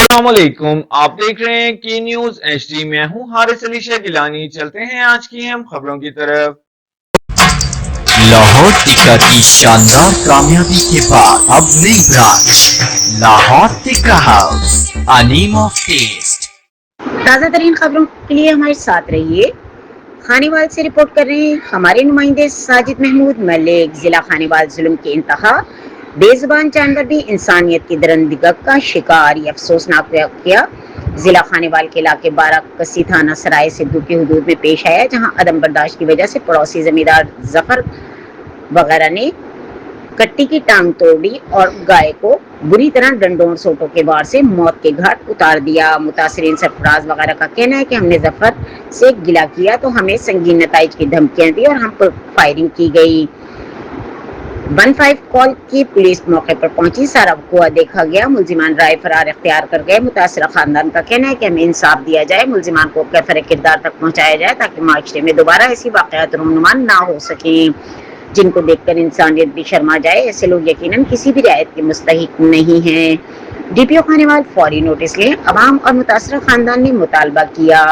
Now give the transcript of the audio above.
अस्सलामुअलैकुम। आप देख रहे हैं की न्यूज एचडी। मैं हूं हारिस अली शेख गिलानी। चलते हैं आज की हम खबरों की तरफ। लाहौर टिक्का की शानदार कामयाबी के बाद अब नई branch Lahore tikka house, a name of taste. ताज़ा तरीन खबरों के लिए हमारे साथ रहिए। खानेवाल से रिपोर्ट कर रहे हैं हमारे नुमाइंदे साजिद महमूद मलिक। जिला खानेवाल जुल्म की इंतहा, बेजुबान जानवर भी इंसानियत की दरंदिगत का शिकार। ये अफसोसनाक वाकया जिला खानेवाल के इलाके बाराकसी थाना सराय सिद्धू की हदूद में पेश आया, जहां अदम बर्दाश्त की वजह से पड़ोसी जमींदार जफर वगैरह ने कट्टी की टांग तोड़ दी और गाय को बुरी तरह डंडों और सोटों के वार से मौत के घाट उतार दिया। मुतासरीन सरफराज वगैरह का कहना है कि हमने जफर से गिला किया तो हमें संगीन नताइज की धमकियां दी और हम पर फायरिंग की गई। 15 कॉल की पुलिस मौके पर पहुंची, सारा हुआ देखा गया, मुलजिमान राय फरार इख्तियार कर गए। मुतासरा खानदान का कहना है कि हमें इंसाफ दिया जाए, मुलजिमान को कैफर किरदार तक पहुंचाया जाए ताकि माशरे में दोबारा ऐसी वाकयात रूनुमान ना हो सके जिनको देखकर इंसानियत भी शर्मा जाए। ऐसे लोग यकीनन किसी भी रियायत के मुस्तहिक नहीं हैं। डीपीओ खानेवाल फौरी नोटिस लें, अवाम और मुतासरा खानदान ने मुतालबा किया।